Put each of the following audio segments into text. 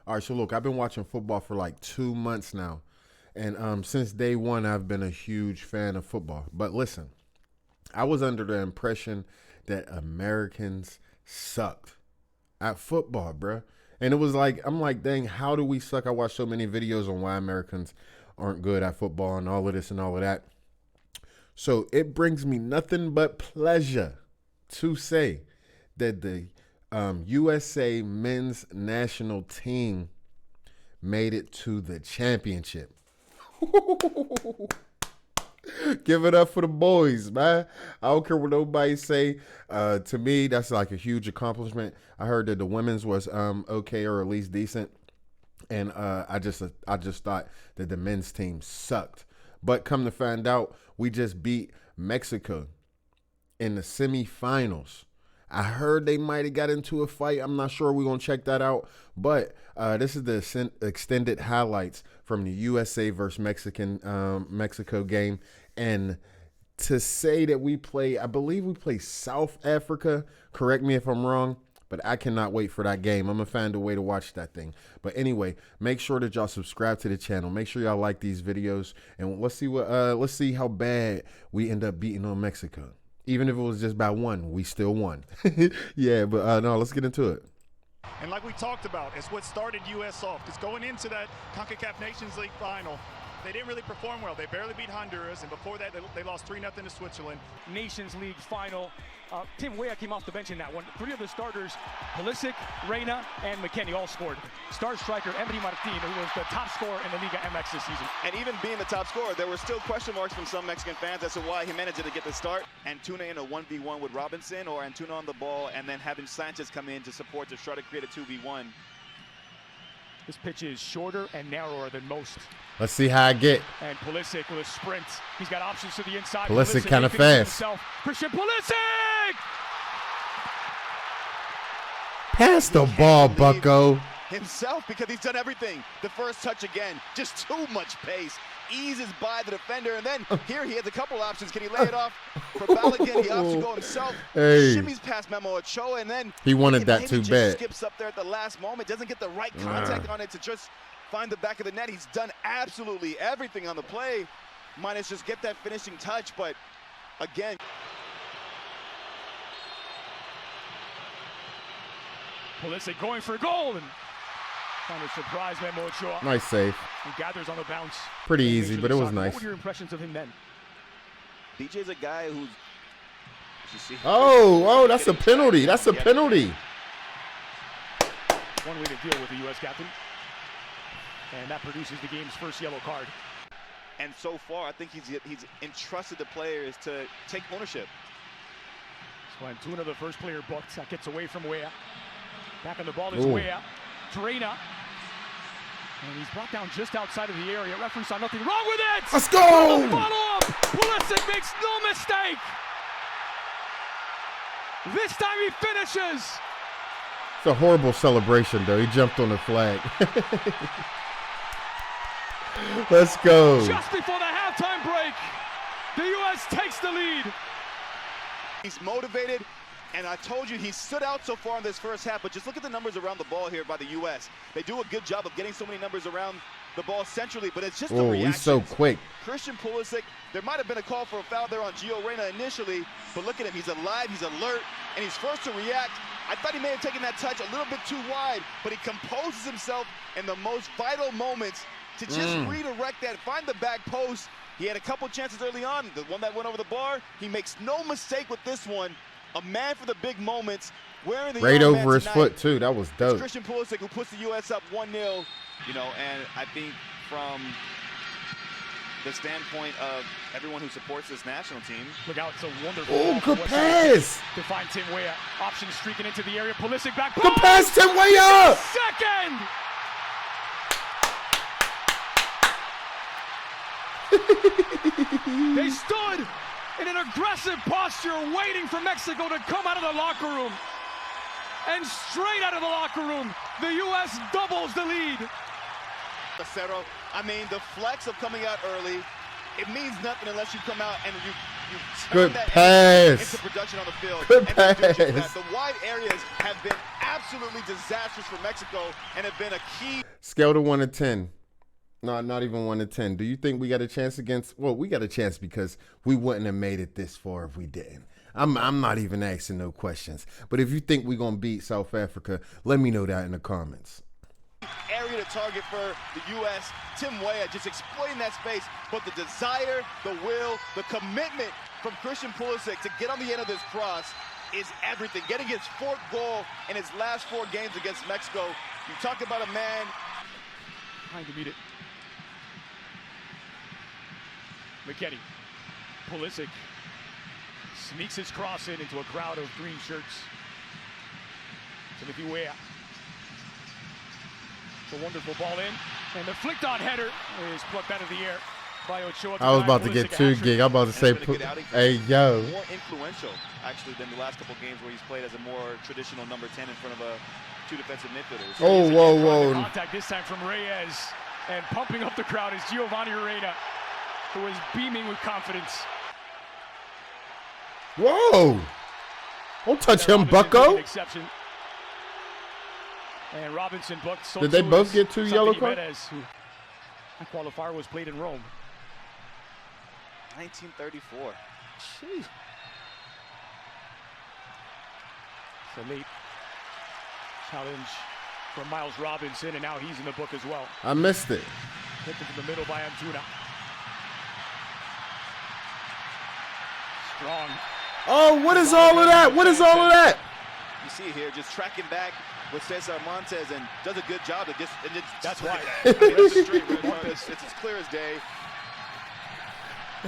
All right, so look, I've been watching football for like 2 months now. And since day one, I've been a huge fan of football. But listen, I was under the impression that Americans sucked at football, bruh. And it was like, I'm like, dang, how do we suck? I watched so many videos on why Americans aren't good at football and all of this and all of that. So it brings me nothing but pleasure to say that the USA men's national team made it to the championship. Give it up for the boys, man. I don't care what nobody say. To me, that's like a huge accomplishment. I heard that the women's was okay, or at least decent. And I just thought that the men's team sucked. But come to find out, we just beat Mexico in the semifinals. I heard they might have got into a fight. I'm not sure. We're going to check that out. But this is the extended highlights from the USA versus Mexico game. And to say that we play, I believe we play South Africa. Correct me if I'm wrong. But I cannot wait for that game. I'm going to find a way to watch that thing. But anyway, make sure that y'all subscribe to the channel. Make sure y'all like these videos. And let's see how bad we end up beating on Mexico. Even if it was just by one, we still won. Yeah, but no, let's get into it. And like we talked about, it's what started U.S. off. Because going into that CONCACAF Nations League final, they didn't really perform well. They barely beat Honduras, and before that, they lost 3-0 to Switzerland. Nations League final. Tim Weah came off the bench in that one. 3 of the starters, Pulisic, Reyna, and McKennie all scored. Star striker Emery Martin, who was the top scorer in the Liga MX this season. And even being the top scorer, there were still question marks from some Mexican fans as to why he managed to get the start. Antuna in a 1v1 with Robinson, or Antuna on the ball, and then having Sanchez come in to support to try to create a 2v1. This pitch is shorter and narrower than most. Let's see how I get. And Pulisic with a sprint. He's got options to the inside. Pulisic kind of fast. Christian Pulisic! Pass the ball, Bucko. Himself, because he's done everything. The first touch again, just too much pace. Eases by the defender, and then here he has a couple options. Can he lay it off for Balogun? He opts to go himself. Hey. Shimmies past Memo Ochoa, and then he wanted that too bad. Skips up there at the last moment, doesn't get the right contact on it to just find the back of the net. He's done absolutely everything on the play, minus just get that finishing touch. But again, Pulisic going for a goal, and trying to surprise Memo Ochoa. Nice save. He gathers on the bounce. Pretty easy, but it was nice. What were your impressions of him then? DJ's a guy who's... Oh, that's a penalty. That's a penalty. One way to deal with the U.S. captain. And that produces the game's first yellow card. And so far, I think he's entrusted the players to take ownership. So Antuna, the first player booked, that gets away from Weah. Back on the ball is Weah. Reyna. And he's brought down just outside of the area. Referee saw nothing wrong with it! Let's go! Follow-up! Pulisic makes no mistake! This time he finishes! It's a horrible celebration, though. He jumped on the flag. Let's go. Just before the halftime break, the U.S. takes the lead. He's motivated, and I told you he stood out so far in this first half, but just look at the numbers around the ball here by the U.S. They do a good job of getting so many numbers around the ball centrally, but it's just the reaction. He's so quick. Christian Pulisic, there might have been a call for a foul there on Gio Reyna initially, but look at him. He's alive, he's alert, and he's first to react. I thought he may have taken that touch a little bit too wide, but he composes himself in the most vital moments to just redirect that, find the back post. He had a couple chances early on. The one that went over the bar, he makes no mistake with this one. A man for the big moments. Wearing the right over his foot, too. That was dope. It's Christian Pulisic who puts the U.S. up 1-0. You know, and I think from the standpoint of everyone who supports this national team. Look out, it's a wonderful good pass. To find Tim Weah. Option streaking into the area. Pulisic back. Good pass, Tim Weah. Second. They stood in an aggressive posture waiting for Mexico to come out of the locker room. And straight out of the locker room, the U.S. doubles the lead. Acero, I mean, the flex of coming out early, it means nothing unless you come out and you turn good that pass into production on the field. Good and pass. The wide areas have been absolutely disastrous for Mexico and have been a key. Scale to 1 to 10. No, not even 1 to 10. Do you think we got a chance against? Well, we got a chance because we wouldn't have made it this far if we didn't. I'm not even asking no questions. But if you think we're gonna beat South Africa, let me know that in the comments. Area to target for the U.S. Tim Weah just exploiting that space, but the desire, the will, the commitment from Christian Pulisic to get on the end of this cross is everything. Getting his 4th goal in his last 4 games against Mexico. You talk about a man trying to meet it. McKennie. Pulisic sneaks his cross into a crowd of green shirts. Timothy Weah. The wonderful ball in, and the flicked on header is plucked out of the air by Ochoa. I was about to get too gig. I'm about to say, hey, yo. More influential, actually, than the last couple games where he's played as a more traditional number 10 in front of 2 defensive midfielders. Oh, whoa. Contact this time from Reyes, and pumping up the crowd is Giovanni Reina, who is beaming with confidence. Whoa. Don't touch him, bucko. Exception. And Robinson booked. Did they both get 2 yellow cards? That qualifier was played in Rome. 1934. Jeez. It's a late challenge from Miles Robinson, and now he's in the book as well. I missed it. Hit into the middle by Antuna. Strong. Oh, what is all of that? What is all of that? You see here, just tracking back with Cesar Montes and does a good job. That's why. It's as clear as day.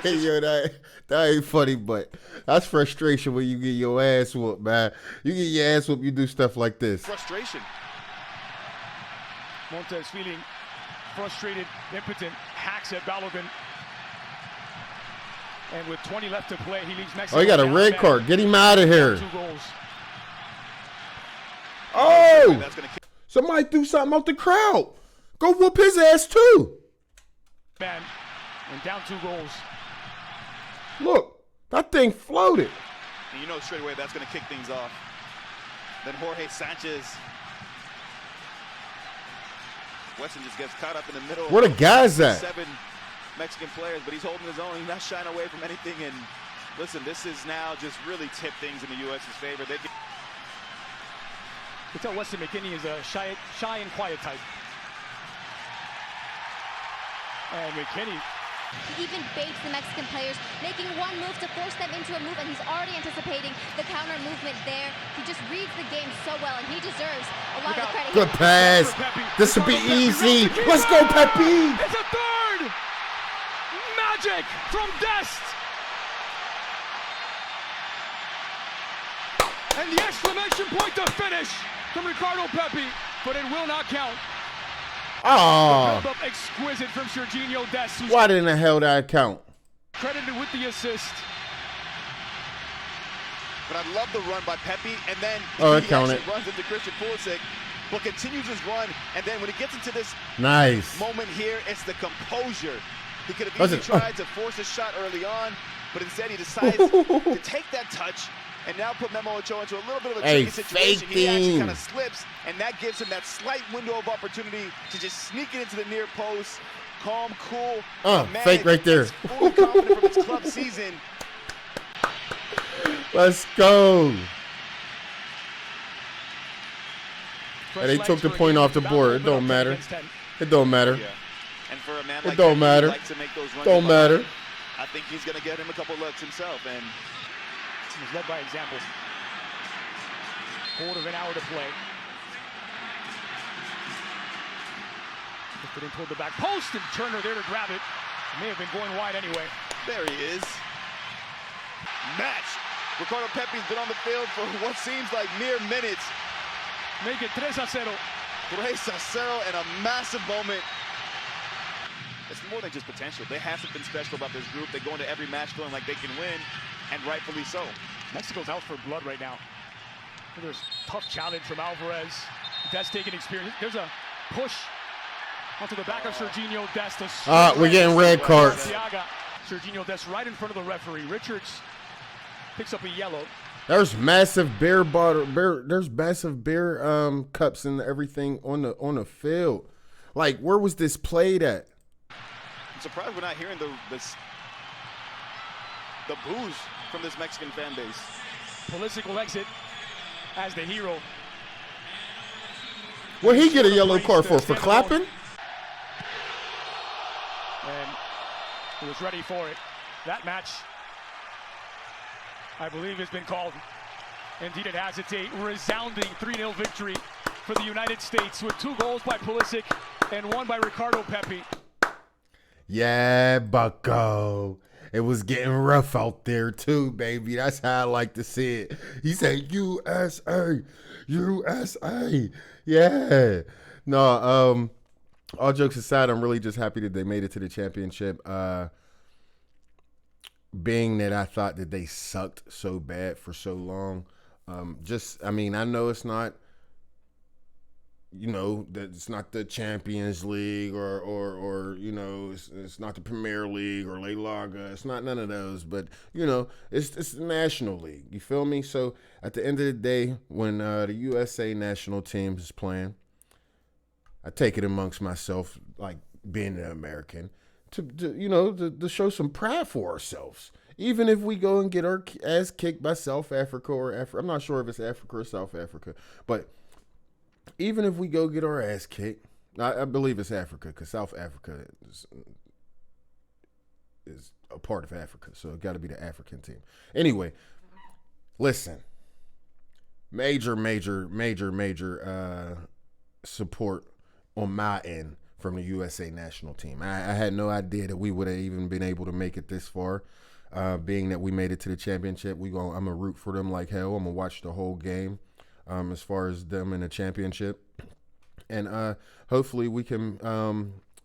Hey, yo, that ain't funny, but that's frustration when you get your ass whooped, man. You get your ass whooped, you do stuff like this. Frustration. Montes feeling frustrated, impotent, hacks at Balogun. And with 20 left to play, he leaves Mexico. Oh, he got a red card. Get him out of here. 2 goals. Oh! Somebody threw something out the crowd. Go whoop his ass, too. Man, and down 2 goals. Look, that thing floated. And you know straight away that's going to kick things off. Then Jorge Sanchez. Weston just gets caught up in the middle. Where the guys at? 7 Mexican players, but he's holding his own. He's not shying away from anything. And listen, this is now just really tipped things in the U.S.'s favor. They can. You tell Weston McKennie is a shy and quiet type. And McKennie. He even baits the Mexican players, making one move to force them into a move, and he's already anticipating the counter movement there. He just reads the game so well, and he deserves a lot of the credit. Good pass. This will be easy. Let's go, Pepe. It's a 3rd. Magic from Dest. And the exclamation point to finish from Ricardo Pepi, but it will not count. Oh. Up exquisite from Serginho Dest. Why didn't the hell that count? Credited with the assist. But I love the run by Pepe, and then he actually runs into Christian Pulisic, but continues his run, and then when he gets into this moment here, it's the composure. He could have easily tried to force a shot early on, but instead he decides to take that touch and now put Memo Ochoa into a little bit of a tricky situation. He actually kind of slips, and that gives him that slight window of opportunity to just sneak it into the near post. Calm, cool. Fake right there. Fully confident from his club season. Let's go. And they took the point off the board. It don't matter. It don't matter. Yeah. And for a man it like don't matter. Like to make those runs don't matter. I think he's going to get him a couple looks himself. And he's led by example. 1/4 of an hour to play. Lifted in toward the back post, and Turner there to grab it. May have been going wide anyway. There he is. Match. Ricardo Pepi's been on the field for what seems like mere minutes. Make it 3-0. 3-0 and a massive moment. It's more than just potential. They have something special about this group. They go into every match feeling like they can win, and rightfully so. Mexico's out for blood right now. There's a tough challenge from Alvarez. That's taking experience. There's a push onto the back of Serginho Dest. We're getting red cards. Serginho Dest right in front of the referee. Richards picks up a yellow. There's massive beer bottle, there's massive beer cups and everything on the field. Like, where was this played at? I'm surprised we're not hearing the boos from this Mexican fan base. Pulisic will exit as the hero. What he get a yellow card for clapping? And he was ready for it. That match, I believe, has been called. Indeed it has. It's a resounding 3-0 victory for the United States with 2 goals by Pulisic and 1 by Ricardo Pepi. Yeah, bucko. It was getting rough out there too, baby. That's how I like to see it. He said, USA, USA. Yeah. No, all jokes aside, I'm really just happy that they made it to the championship. Being that I thought that they sucked so bad for so long. I know it's not, that it's not the Champions League or it's not the Premier League or La Liga. It's not none of those, but it's the National League. You feel me? So at the end of the day, when the USA national team is playing, I take it amongst myself, like being an American, to show some pride for ourselves. Even if we go and get our ass kicked by South Africa I'm not sure if it's Africa or South Africa, but even if we go get our ass kicked, I believe it's Africa because South Africa is a part of Africa, so it got to be the African team. Anyway, listen, major support on my end from the USA national team. I had no idea that we would have even been able to make it this far. Being that we made it to the championship, I'm gonna root for them like hell. I'm gonna watch the whole game. As far as them in the championship, and hopefully we can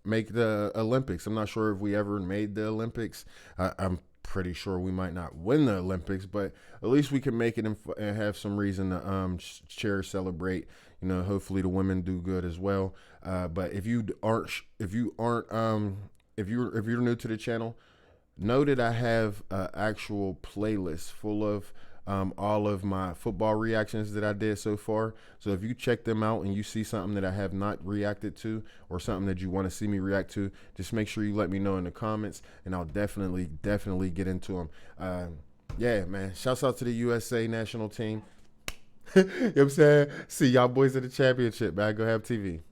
make the Olympics. I'm not sure if we ever made the Olympics. I'm pretty sure we might not win the Olympics, but at least we can make it and have some reason to cheer, celebrate. Hopefully the women do good as well. But if you're new to the channel, know that I have an actual playlist full of all of my football reactions that I did so far. So if you check them out and you see something that I have not reacted to or something that you want to see me react to, just make sure you let me know in the comments, and I'll definitely get into them. Yeah, man. Shouts out to the USA national team. You know what I'm saying? See y'all boys at the championship, man. Go have TV.